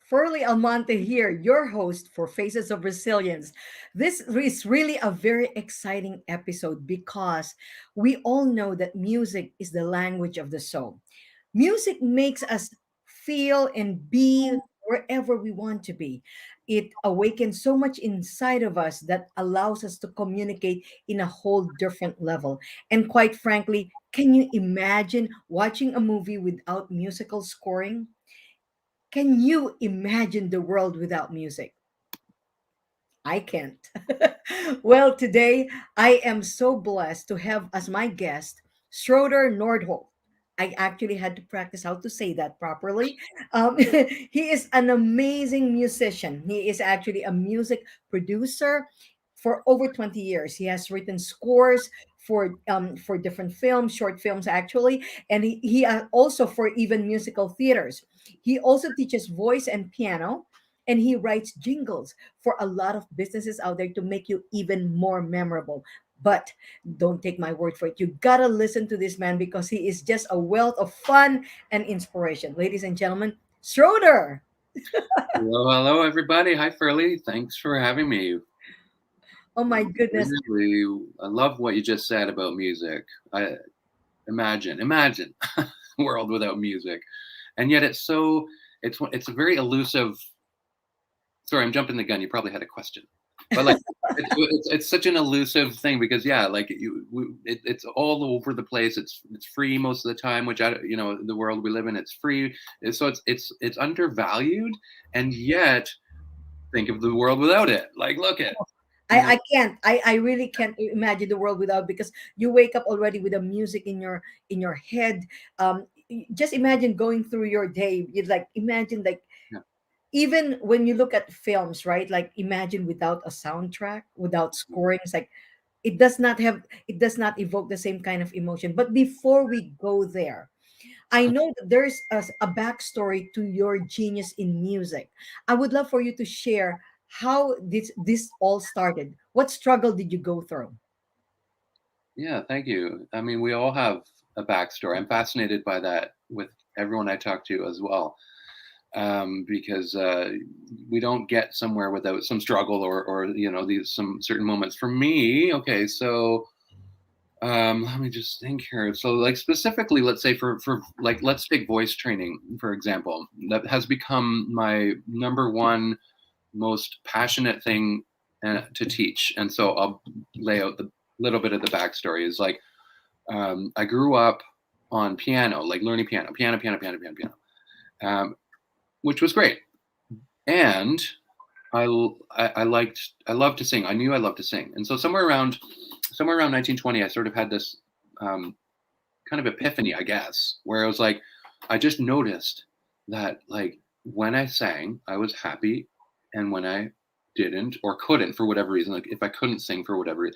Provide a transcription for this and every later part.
Furley Almonte here, your host for Faces of Resilience. This is really a very exciting episode because we all know that music is the language of the soul. Music makes us feel and be wherever we want to be. It awakens so much inside of us that allows us to communicate in a whole different level. And quite frankly, can you imagine watching a movie without musical scoring? Can you imagine the world without music? I can't. Well, today I am so blessed to have as my guest Schroeder Nordholt. I actually had to practice how to say that properly. He is an amazing musician. He is actually a music producer for over 20 years. He has written scores for different films, short films actually, and he also for even musical theaters. He also teaches voice and piano, and he writes jingles for a lot of businesses out there to make you even more memorable. But don't take my word for it. You gotta listen to this man because he is just a wealth of fun and inspiration. Ladies and gentlemen, Schroeder. Hello, hello, everybody. Hi, Furley. Thanks for having me. Oh my goodness. Really, I love what you just said about music. I imagine a world without music, and yet it's a very elusive. Sorry, I'm jumping the gun. You probably had a question, but like it's such an elusive thing because yeah, like it's all over the place. It's free most of the time, which the world we live in, it's free. So it's undervalued, and yet think of the world without it. Like, look at, you know, I can't. I really can't imagine the world without because you wake up already with the music in your head. Just imagine going through your day. You like imagine like yeah, even when you look at films, right? Like imagine without a soundtrack, without scoring, it's like it does not evoke the same kind of emotion. But before we go there, I know that there's a backstory to your genius in music. I would love for you to share how this all started. What struggle did you go through? yeah. Thank you. I mean, we all have a backstory. I'm fascinated by that with everyone I talk to as well, because we don't get somewhere without some struggle or these some certain moments. For me, okay, so let me just think here. So, like specifically, let's say for like let's take voice training for example. That has become my number one most passionate thing to teach. And so I'll lay out the little bit of the backstory. Is like I grew up on piano, like learning piano, which was great. And I loved to sing. I knew I loved to sing. And so somewhere around 1920, I sort of had this um, kind of epiphany, I guess, where I was like, I just noticed that like when I sang, I was happy, and when I didn't or couldn't for whatever reason, like if I couldn't sing for whatever,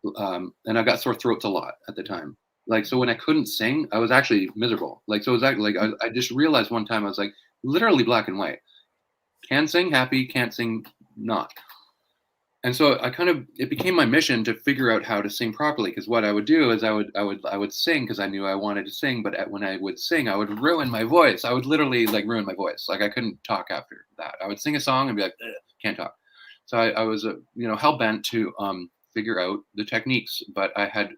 and I got sore throats a lot at the time. Like so, when I couldn't sing, I was actually miserable. Like so, it was actually like I just realized one time I was like literally black and white. Can sing, happy; can't sing, not. And so I kind of it became my mission to figure out how to sing properly because what I would do is I would sing because I knew I wanted to sing, but when I would sing I would ruin my voice. I would literally like ruin my voice. Like I couldn't talk after that. I would sing a song and be like can't talk. So I was hell bent to figure out the techniques, but I had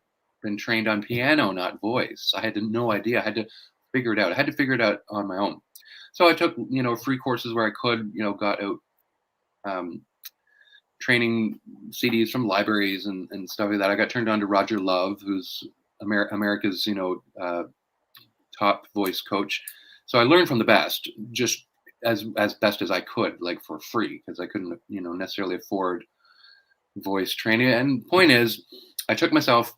been trained on piano, not voice. I had no idea. I had to figure it out. I had to figure it out on my own. So I took free courses where I could, got out um, training CDs from libraries and stuff like that. I got turned on to Roger Love, who's America's top voice coach. So I learned from the best, just as best as I could, like for free, because I couldn't necessarily afford voice training. And point is, I took myself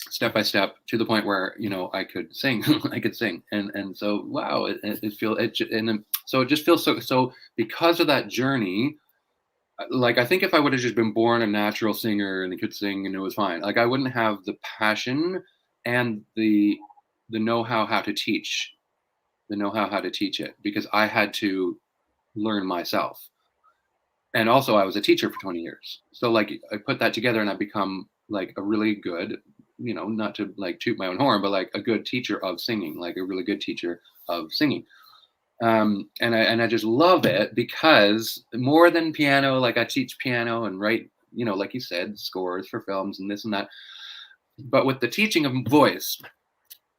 step by step to the point where I could sing. I could sing, and so wow, it feels and so it just feels so because of that journey. Like I think if I would have just been born a natural singer and could sing and it was fine, like I wouldn't have the passion and the know-how how to teach, how to teach it because I had to learn myself. And also I was a teacher for 20 years. So like I put that together and I become like a really good, not to like toot my own horn, but like a good teacher of singing, like a really good teacher of singing. And I just love it because more than piano, like I teach piano and write, like you said, scores for films and this and that. But with the teaching of voice,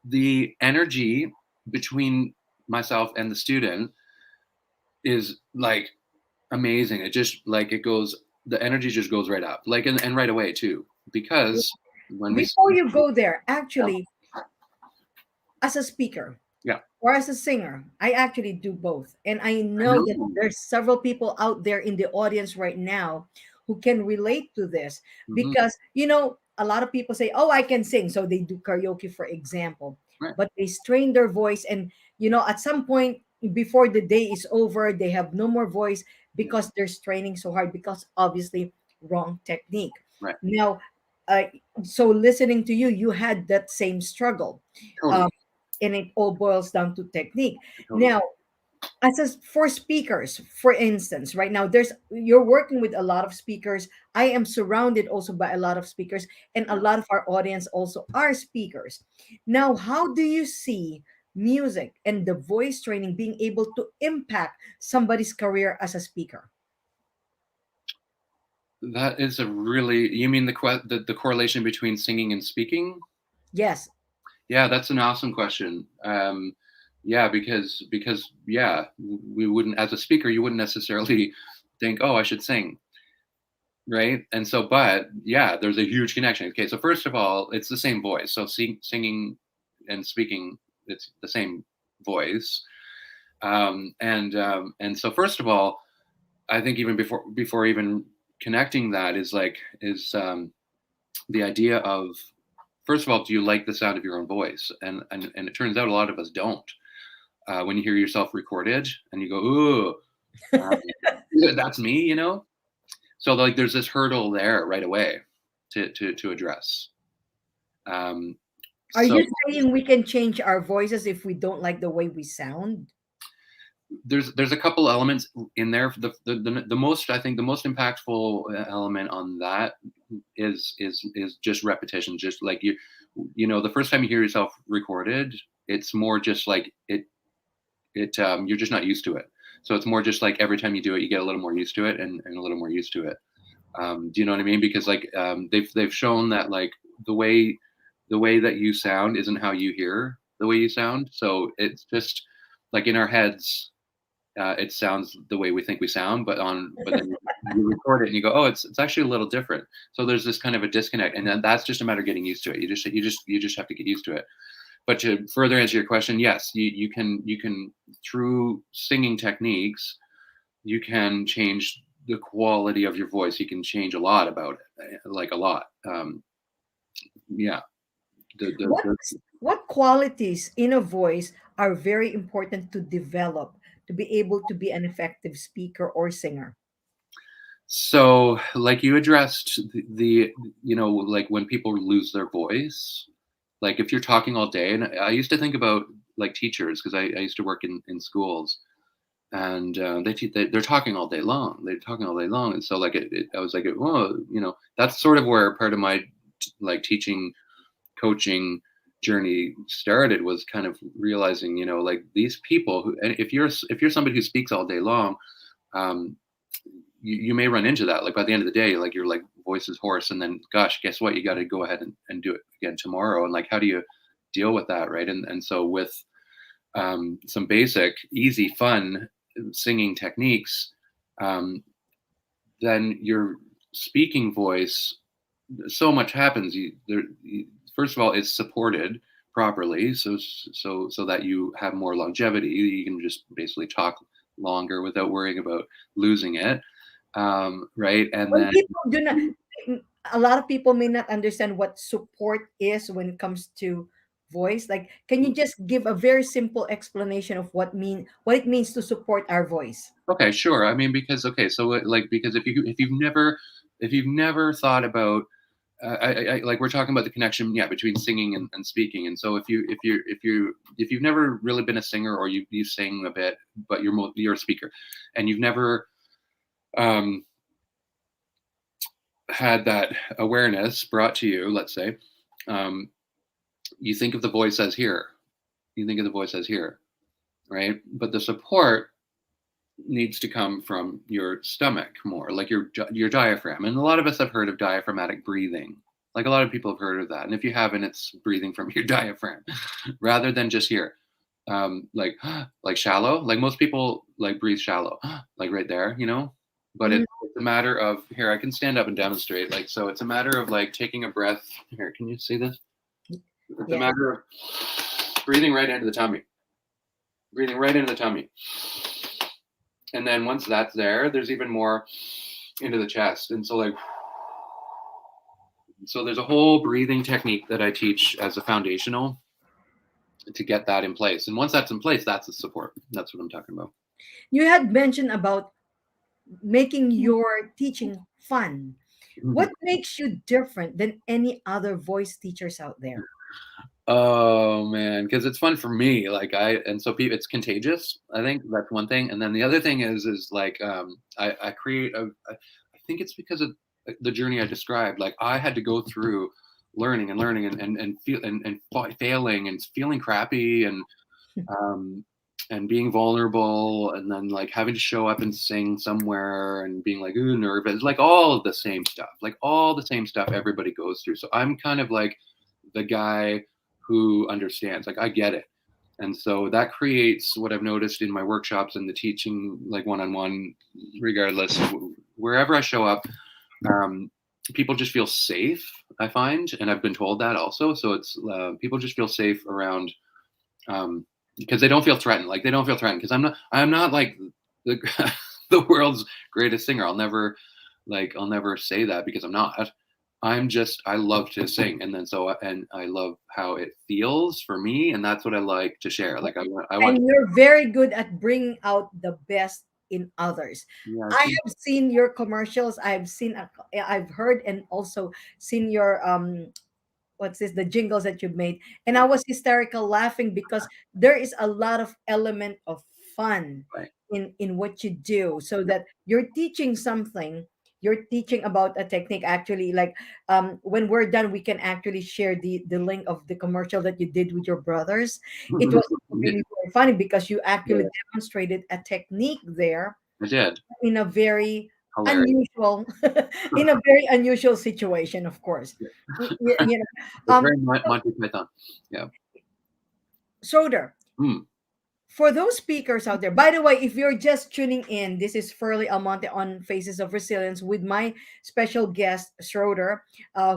the energy between myself and the student is like amazing. It just like it goes, the energy just goes right up, like and right away too, because when we Before speak, you go there, yeah, actually, as a speaker yeah, or as a singer, I actually do both. And I I know that know. there's several people out there in the audience right now who can relate to this Hmm. because, a lot of people say, oh, I can sing. So they do karaoke, for example, Right. but they strain their voice. And, at some point before the day is over, they have no more voice Yeah. because they're straining so hard because obviously wrong technique. Right. Now, uh, so listening to you, you had that same struggle. Um, Totally. and it all boils down to technique. Totally. Now, for speakers, for instance, right now you're working with a lot of speakers. I am surrounded also by a lot of speakers, and a Yeah. lot of our audience also are speakers. Now, how do you see music and the voice training being able to impact somebody's career as a speaker? That is a really, you mean the correlation between singing and speaking? Yes. Yeah, that's an awesome question. Yeah, because yeah, we wouldn't, as a speaker, you wouldn't necessarily think, oh, I should sing, right? And so, but yeah, there's a huge connection. Okay, so first of all, it's the same voice. So singing and speaking, it's the same voice. And so first of all, I think even before even connecting that is the idea of, first of all, do you like the sound of your own voice? And it turns out a lot of us don't. When you hear yourself recorded and you go, ooh, um, yeah, that's me, So like there's this hurdle there right away to address. Um, Are so you saying we can change our voices if we don't like the way we sound? there's a couple elements in there. The most, I think the most impactful element on that is just repetition. Just like the first time you hear yourself recorded, it's more just like you're just not used to it. So it's more just like every time you do it, you get a little more used to it and a little more used to it. Do you know what I mean? Because like they've shown that like the way the way that you sound isn't how you hear the way you sound. So it's just like in our heads, it sounds the way we think we sound, but then you record it and you go, oh, it's actually a little different. So there's this kind of a disconnect, and then that's just a matter of getting used to it. You just have to get used to it. But to further answer your question, yes, you can through singing techniques, you can change the quality of your voice. You can change a lot about it, like a lot. Yeah. What what qualities in a voice are very important to develop to be able to be an effective speaker or singer? So, like you addressed like when people lose their voice, like if you're talking all day, and I used to think about like teachers because I used to work in schools, and they're talking all day long. They're talking all day long, and so like I was like, oh, that's sort of where part of my like teaching coaching journey started, was kind of realizing, like these people who, and if you're somebody who speaks all day long, um, you may run into that. Like by the end of the day, like your like voice is hoarse, and then gosh, guess what? You got to go ahead and do it again tomorrow. And like, how do you deal with that, right? And so with some basic, easy, fun singing techniques, um, then your speaking voice, so much happens. First of all, it's supported properly, so that you have more longevity. You can just basically talk longer without worrying about losing it, right? And When then people do not, a lot of people may not understand what support is when it comes to voice. Like, can you just give a very simple explanation of what it means to support our voice? okay, sure. I mean, because okay, so like because if you've never thought about like we're talking about the connection, yeah, between singing and speaking. And so if you've never really been a singer, or you sing a bit, but you're a speaker, and you've never um, had that awareness brought to you, let's say, um, you think of the voice as here. You think of the voice as here. right? But the support needs to come from your stomach more, like your diaphragm. And a lot of us have heard of diaphragmatic breathing. Like a lot of people have heard of that. And if you haven't, it's breathing from your diaphragm rather than just here. Like like shallow. Like most people like breathe shallow, like right there, you know. But Mm, it's a matter of here. I can stand up and demonstrate. Like so, it's a matter of like taking a breath. Here, can you see this? It's a yeah. matter of breathing right into the tummy, breathing right into the tummy. And then once that's there, there's even more into the chest. And so like so there's a whole breathing technique that I teach as a foundational to get that in place. And once that's in place, that's the support. That's what I'm talking about. You had mentioned about making your teaching fun. What makes you different than any other voice teachers out there? Oh man, because it's fun for me. Like and so people, it's contagious. I think that's one thing, and then the other thing is like I create I think it's because of the journey I described. Like I had to go through learning and learning and feel and failing and feeling crappy um and being vulnerable and then like having to show up and sing somewhere and being like ooh nervous, like all of the same stuff, like all the same stuff everybody goes through. So I'm kind of like the guy who understands, like I get it. And so that creates what I've noticed in my workshops and the teaching, like one-on-one, regardless wherever I show up, um, people just feel safe, I find, and I've been told that also. So it's people just feel safe around um, because they don't feel threatened. Like they don't feel threatened because I'm not like the the world's greatest singer. I'll never say that because I'm not. I'm just I love to sing, and then so and I love how it feels for me, and that's what I like to share. Like I want And you're very good at bringing out the best in others. yeah I see have seen your commercials. I've heard and also seen your what's this, the jingles that you've made, and I was hysterical laughing because there is a lot of element of fun right. in what you do, so that you're teaching something. You're teaching about a technique, actually. Like, when we're done, we can actually share the link of the commercial that you did with your brothers. It was Yeah, really very funny because you actually yeah, demonstrated a technique there I did in a very hilarious. unusual in a very unusual situation, of course. You know, It's very so, Monty Python. Yeah. Schroeder, Mm. for those speakers out there, by the way, if you're just tuning in, this is Furley Almonte on Faces of Resilience with my special guest, Schroeder,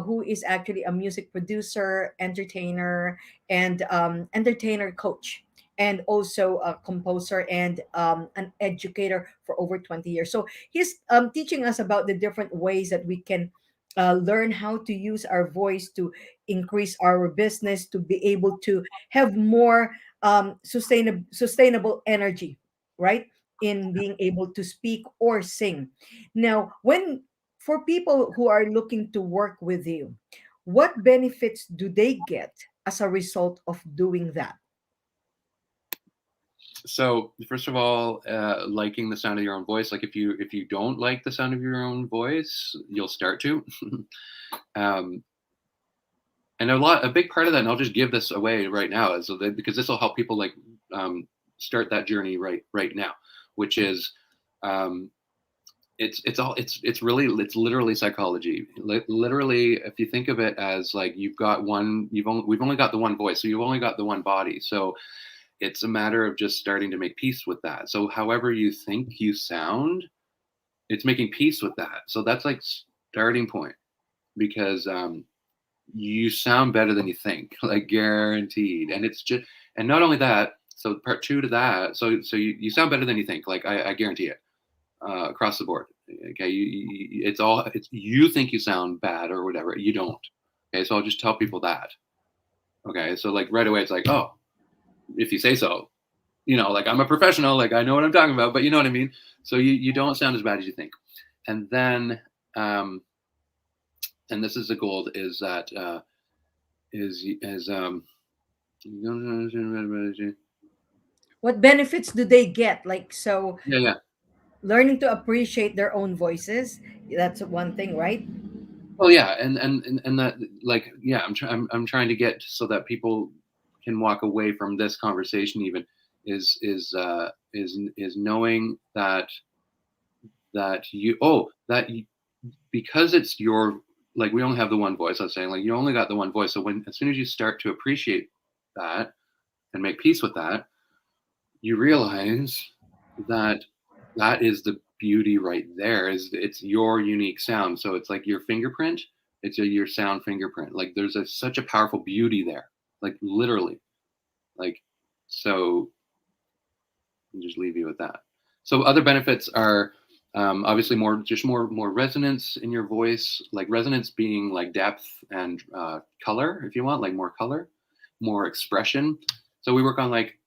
who is actually a music producer, entertainer, and entertainer coach, and also a composer and an educator for over 20 years. So he's teaching us about the different ways that we can learn how to use our voice to increase our business, to be able to have more sustainable energy, right? In being able to speak or sing. Now, when for people who are looking to work with you, what benefits do they get as a result of doing that? So first of all, liking the sound of your own voice. Like if you don't like the sound of your own voice, you'll start to. um, and a big part of that, and I'll just give this away right now, is so that, because this will help people like um, start that journey right now, which is um, it's really it's literally psychology. Literally, if you think of it as like we've only got the one voice, so you've only got the one body, so it's a matter of just starting to make peace with that. So however you think you sound, it's making peace with that. So that's like starting point because you sound better than you think, like guaranteed. And it's just and not only that. So part two to that. So you sound better than you think. Like I guarantee it across the board. Okay, it's you think you sound bad or whatever. You don't. Okay, so I'll just tell people that. Okay, so like right away it's like oh if you say so, like I'm a professional, like I know what I'm talking about, but you know what I mean? So you don't sound as bad as you think. And then, and this is the gold is that, is, What benefits do they get? Like, so yeah, yeah. learning to appreciate their own voices, that's one thing, right? Well, yeah. And that like, yeah, I'm trying to get so that people can walk away from this conversation even is knowing that you oh that you, because it's your, like, we only have the one voice. I was saying, like, you only got the one voice. So when, as soon as you start to appreciate that and make peace with that, you realize that that is the beauty right there. Is it's your unique sound. So it's like your fingerprint. It's your sound fingerprint. Like there's such a powerful beauty there. Like literally. Like so. I'll just leave you with that. So other benefits are obviously more resonance in your voice. Like resonance being like depth and color, if you want, like more color, more expression. So we work on like,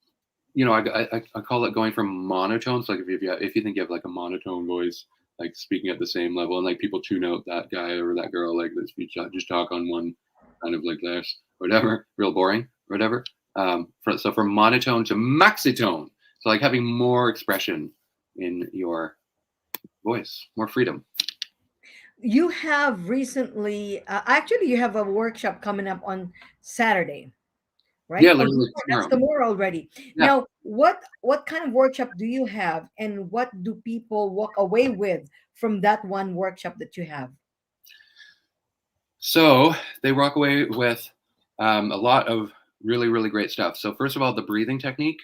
I call it going from monotones. Like if you think you have like a monotone voice, like speaking at the same level, and like people tune out that guy or that girl, like let's just talk on one kind of like this, whatever, real boring, whatever. So from monotone to maxitone, so like having more expression in your voice, more freedom. You have recently, actually, you have a workshop coming up on Saturday, right? Yeah, Oh, literally that's tomorrow. tomorrow already. Yeah. Now, what kind of workshop do you have, and what do people walk away with from that one workshop that you have? So they walk away with a lot of really, really great stuff. So first of all, the breathing technique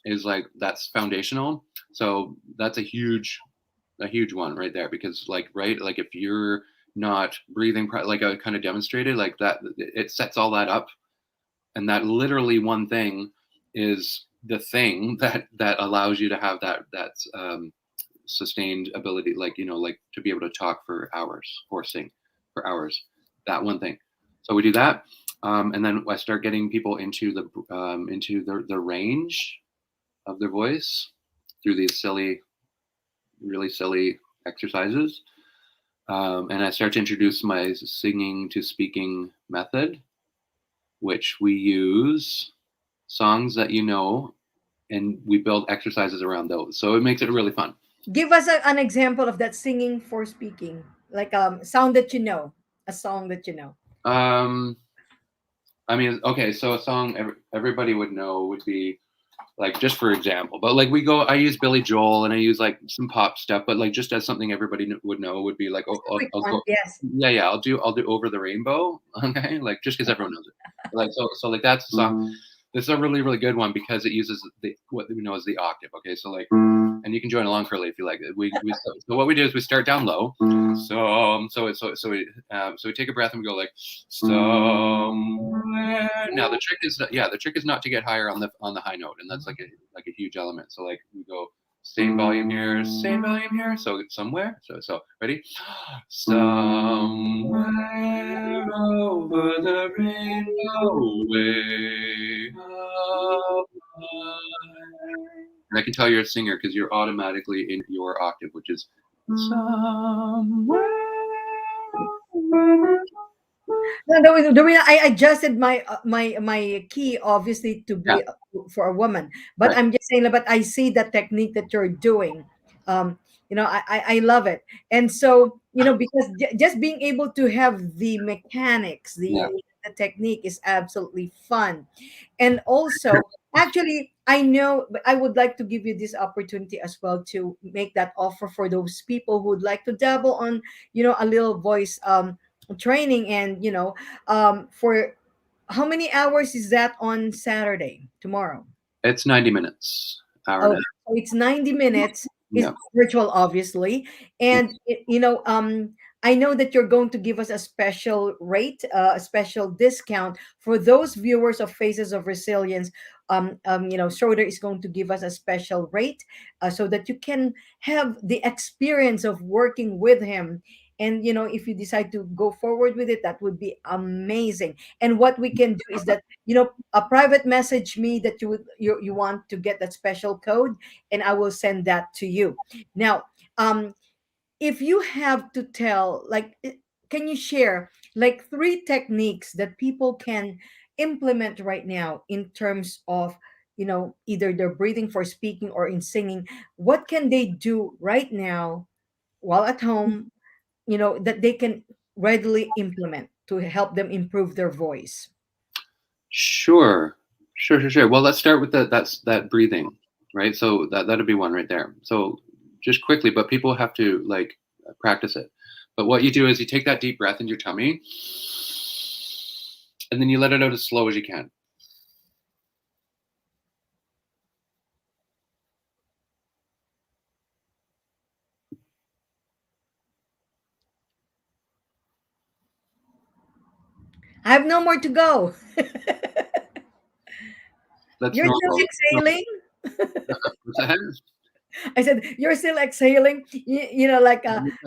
is like that's foundational. So that's a huge one right there, because like right, like if you're not breathing like I kind of demonstrated, like that, it sets all that up, and that literally one thing is the thing that allows you to have that sustained ability, like like to be able to talk for hours or sing for hours, that one thing. So we do that, and then I start getting people into the range of their voice through these really silly exercises. And I start to introduce my singing to speaking method, which we use songs that and we build exercises around those. So it makes it really fun. Give us an example of that singing for speaking, like sound that you know, a song that you know. Um, I mean, okay, so a song everybody would know would be like, just for example, but like I use Billy Joel and I use like some pop stuff, but like just as something everybody would know would be like, oh, Just a quick I'll one, go, yes. yeah, I'll do Over the Rainbow, okay, like just because everyone knows it, like so like that's the song. This is a really really good one because it uses what we know as the octave, okay, so like, and you can join along, Curly, if you like. So what we do is we start down low, so we take a breath and we go like somewhere. Now the trick is not to get higher on the high note, and that's like a huge element. So like we go same volume here, same volume here. So it's somewhere. So ready? Somewhere over the rainbow way up high. And I can tell you're a singer because you're automatically in your octave, which is somewhere over. No, the reason I adjusted my key obviously to Yeah, be for a woman, but right. I'm just saying, but I see the technique that you're doing. Um, I love it, and so because just being able to have the mechanics, Yeah. the technique is absolutely fun. And also, actually, I know, but I would like to give you this opportunity as well to make that offer for those people who would like to dabble on, a little voice training. And for how many hours is that on Saturday, tomorrow? It's 90 minutes, hour and Oh, a half. so it's 90 minutes. It's Yeah. virtual, obviously. And, I know that you're going to give us a special rate, a special discount for those viewers of Faces of Resilience. Schroeder is going to give us a special rate so that you can have the experience of working with him. And, if you decide to go forward with it, that would be amazing. And what we can do is that, a private message me that you want to get that special code, and I will send that to you. Now, if you have to tell, like, can you share like three techniques that people can implement right now in terms of, either they're breathing for speaking or in singing? What can they do right now while at home, that they can readily implement to help them improve their voice? Sure. Sure, sure, sure. Well, let's start with that breathing, right? So that'd be one right there. So just quickly, but people have to like practice it. But what you do is you take that deep breath in your tummy, and then you let it out as slow as you can. I have no more to go. That's You're still normal. exhaling. What's that? I said, you're still exhaling. Like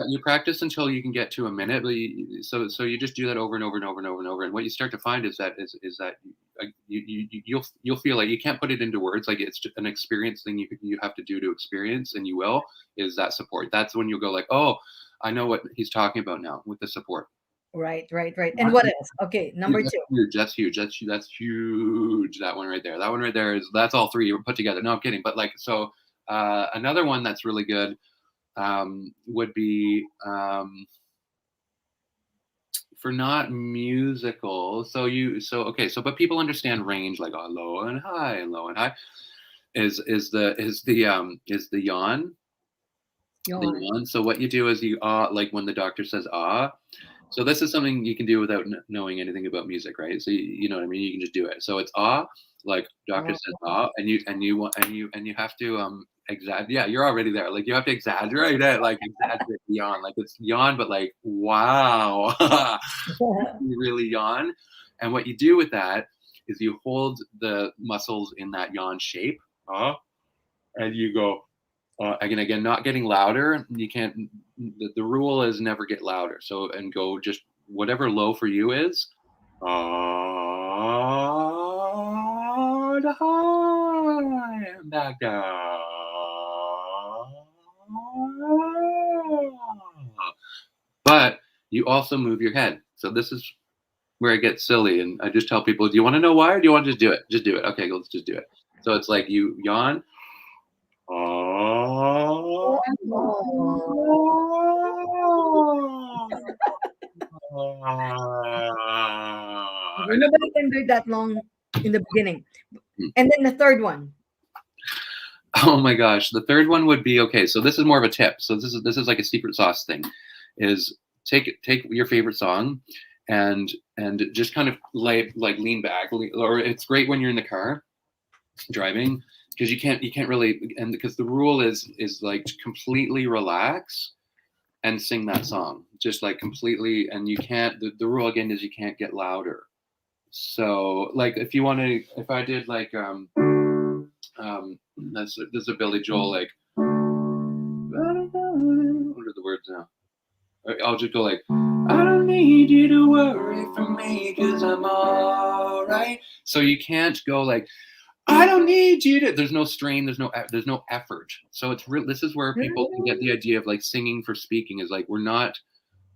You practice until you can get to a minute, but so you just do that over and over and over and over and over. And what you start to find is that you'll feel like you can't put it into words. Like it's just an experience thing you have to do to experience, and you will is that support. That's when you'll go like, oh, I know what he's talking about now with the support. right, right, right. And what else? Okay, number That's two. huge. That's huge. That's huge. That one right there. That one right there is that's all three put together. No, I'm kidding. But like so, another one that's really good would be for not musical. So okay. So but people understand range like oh, low and high and low and high is the yawn. The Yawn. yawn. So what you do is you like when the doctor says so this is something you can do without knowing anything about music, right? So you know what I mean. You can just do it. So it's like doctor says and you have to exaggerate. Yeah, you're already there. Like you have to exaggerate it, like exaggerate yawn, like it's yawn, but like wow, you really yawn. And what you do with that is you hold the muscles in that yawn shape, and you go again, not getting louder. You can't. The rule is never get louder. So and go just whatever low for you is. High and back down. But you also move your head. So this is where it gets silly, and I just tell people, do you want to know why, or do you want to just do it? Just do it. Okay, let's just do it. So it's like you yawn. Oh. Nobody can do it that long in the beginning. And then the third one. Oh my gosh, the third one would be okay. So this is more of a tip. So this is like a secret sauce thing. Is take your favorite song, and just kind of like lean back, or it's great when you're in the car driving because you can't really and because the rule is like to completely relax and sing that song just like completely and you can't the rule again is you can't get louder. So like if you want to if I did like that's this is a Billy Joel like what are the words now? I'll just go like I don't need you to worry for me because I'm all right. So you can't go like I don't need you to. There's no strain. There's no effort. So it's real. This is where people can get the idea of like singing for speaking is like we're not.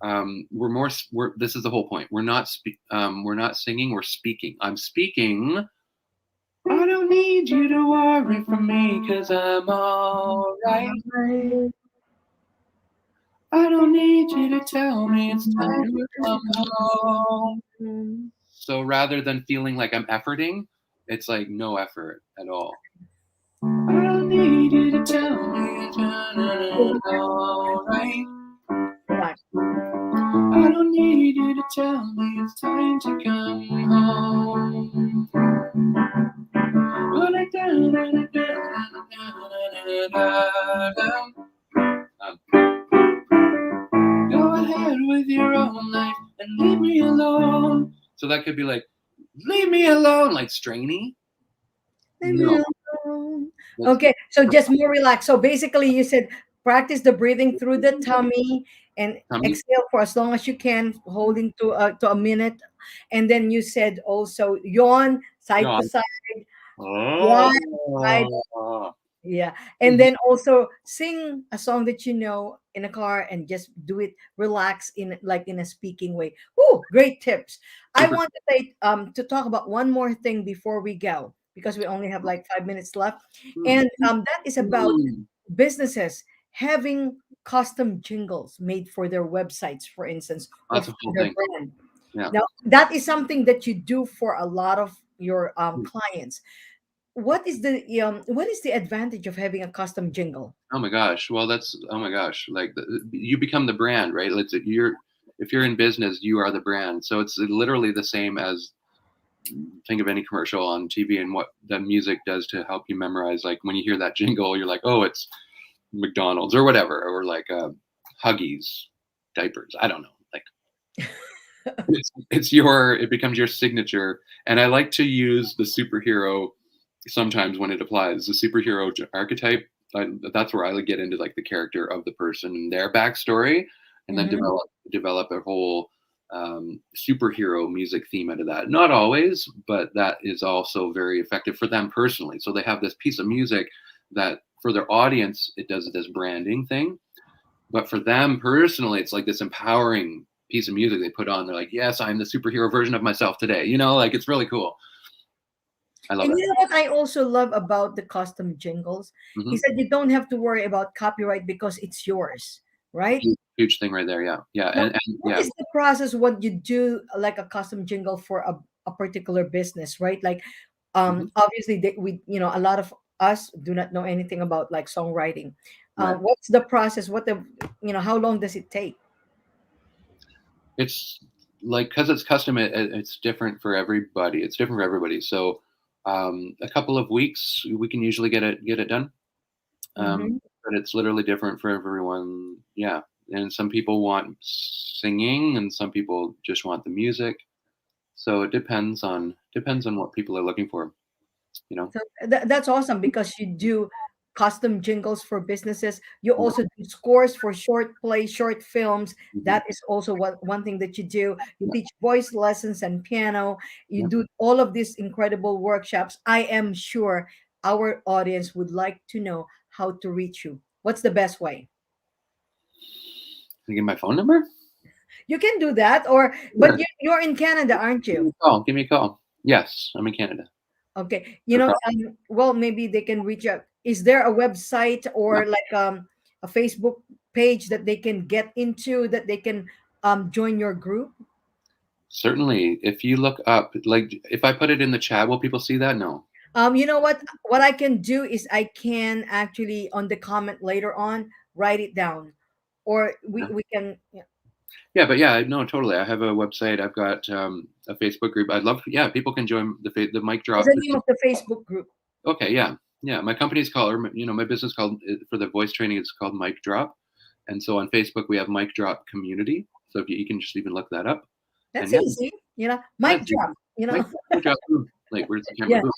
We're more. We're. This is the whole point. We're not singing. We're speaking. I'm speaking. I don't need you to worry for me because I'm all right. I don't need you to tell me it's time to come home. So rather than feeling like I'm efforting, it's like no effort at all. I don't need you to tell me it's all right. Right. I don't need you to tell me it's time to come home. Go ahead with your own life and leave me alone. So that could be like, leave me alone, like strainy. Leave me No, alone. that's Okay, so just more relaxed. So basically, you said practice the breathing through the tummy and tummy. exhale for as long as you can, holding to a minute. And then you said also yawn side to Yawn. side, Oh. one side. Yeah. And then also sing a song that you know in a car and just do it relax in like in a speaking way. Oh, great tips. I Super. want to say to talk about one more thing before we go because we only have like 5 minutes left. Mm. And that is about Mm. businesses having custom jingles made for their websites, for instance, or That's for a whole their thing. brand. Yeah. Now, that is something that you do for a lot of your clients. What is the advantage of having a custom jingle? Oh my gosh. Well, that's oh my gosh. Like you become the brand, right? It's you're if you're in business, you are the brand. So it's literally the same as think of any commercial on TV and what the music does to help you memorize. Like when you hear that jingle, you're like, oh, it's McDonald's or whatever, or like Huggies diapers. I don't know. Like it's your it becomes your signature. And I like to use the superhero sometimes when it applies. The superhero archetype. That's where I like get into like the character of the person and their backstory, and then Hmm. develop a whole superhero music theme out of that. Not always, but that is also very effective for them personally. So they have this piece of music that for their audience it does this branding thing, but for them personally, it's like this empowering piece of music they put on. They're like, yes, I'm the superhero version of myself today. Like it's really cool. I love And it. you know what I also love about the custom jingles is Hmm. that you don't have to worry about copyright because it's yours, right? Huge thing right there. Yeah. Yeah. Now, And what yeah. is the process when you do like a custom jingle for a particular business, right? Like, Mhm. obviously we, a lot of us do not know anything about like songwriting. Right. What's the process? How long does it take? It's like because it's custom, it's different for everybody. It's different for everybody. So a couple of weeks we can usually get it done. Mm-hmm. But it's literally different for everyone. Yeah. And some people want singing, and some people just want the music. So it depends on what people are looking for. You know. So that's awesome because you do custom jingles for businesses. You Yeah. also do scores for short plays, short films. Mhm. That is also one thing that you do. You Yeah. teach voice lessons and piano. You Yeah. do all of these incredible workshops. I am sure our audience would like to know how to reach you. What's the best way? Can I give my phone number? You can do that, or but Yeah. you're in Canada, aren't Give me you? a call. Give me a call. Yes, I'm in Canada. Okay, No problem. well, maybe they can reach out. Is there a website Yeah. or like a Facebook page that they can get into that they can join your group? Certainly, if you look up, like, if I put it in the chat, will people see that? No. You know what? What I can do is I can actually on the comment later on write it down, or we Yeah. we can. Yeah. Yeah, but yeah, no, totally. I have a website. I've got a Facebook group. I'd love, yeah, people can join the mic What's drop. the name of the Facebook group? Okay, yeah, yeah. My company's called, or my business called for the voice training. It's called Mic Drop, and so on Facebook we have Mic Drop Community. So if you can just even look that up, and That's yeah, easy. Mic that's drop. Mic Drop. Like where's the camera? Yeah. Boom.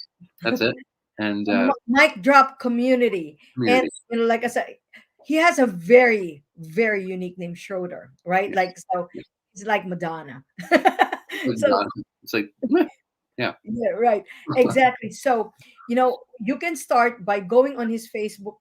That's it. And Mic drop community. And community. like I said, he has a very, very unique name, Schroeder, right? Yes. Like so Yes. it's like Madonna. It's So done. It's like meh. Yeah. yeah, right. Exactly. So, you can start by going on his Facebook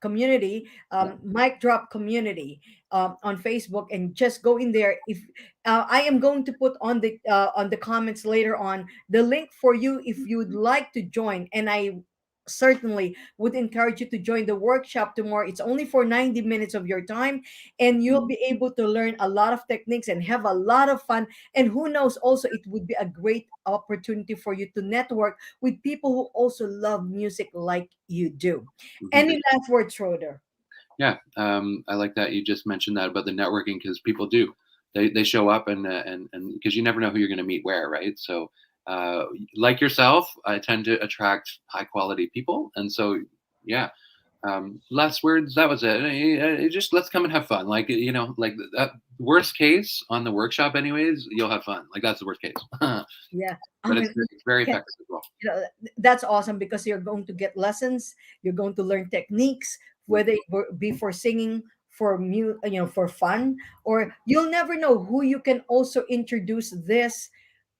community, Yeah. mic drop community, on Facebook, and just go in there. If I am going to put on the comments later on the link for you if you'd like to join, and I certainly would encourage you to join the workshop tomorrow. It's only for 90 minutes of your time, and you'll be able to learn a lot of techniques and have a lot of fun. And who knows, also it would be a great opportunity for you to network with people who also love music like you do. Mhm. Any last words, Schroeder? Yeah, I like that you just mentioned that about the networking because people do. They show up and because you never know who you're going to meet where, right? So, like yourself, I tend to attract high quality people, and so yeah. Last words. That was it. Just let's come and have fun. Like like that worst case on the workshop, anyways. You'll have fun. Like that's the worst case, but Yeah. I it's mean, it's very yeah, effective as well. that's awesome because you're going to get lessons, you're going to learn techniques, whether Mhm. it be for singing, for fun, or you'll never know who you can also introduce this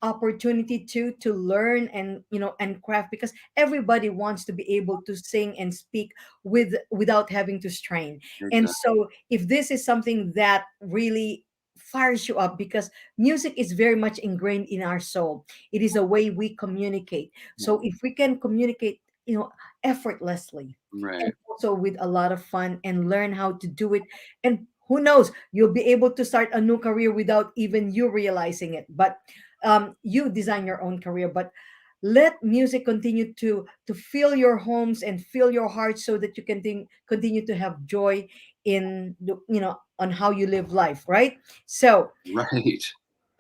opportunity to learn and craft, because everybody wants to be able to sing and speak without having to strain. And Exactly. so if this is something that really fires you up, because music is very much ingrained in our soul, it is a way we communicate. Yeah. So if we can communicate, effortlessly, and Right. also with a lot of fun, and learn how to do it, and who knows, you'll be able to start a new career without even you realizing it. But you design your own career, but let music continue to fill your homes and fill your heart so that you can continue to have joy in on how you live life, right? So Right.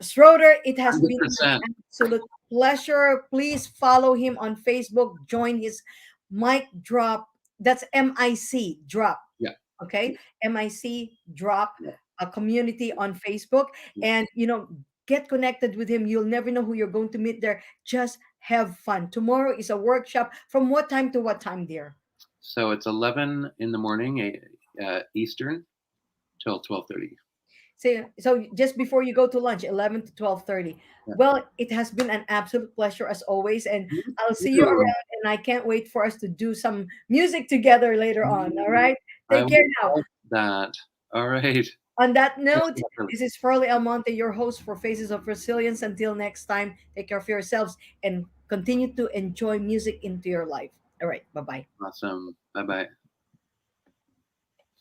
Schroeder, it has been an 100%. absolute pleasure. Please follow him on Facebook. Join his mic drop. That's MIC drop. Yeah. Okay, MIC drop Yeah. a community on Facebook, Yeah. and get connected with him. You'll never know who you're going to meet there. Just have fun. Tomorrow is a workshop. From what time to what time, dear? So it's 11 in the morning, Eastern, till 12:30. So just before you go to lunch, 11 to 12:30. Yeah. Well, it has been an absolute pleasure as always, and Me I'll see you too. around, and I can't wait for us to do some music together later on. All right. I Take care would now. love that. All right. On that Thanks note, so much, Lily. this is Furley Almonte, your host for Faces of Resilience. Until next time, take care of yourselves and continue to enjoy music into your life. All right. Bye bye. Awesome. Bye bye.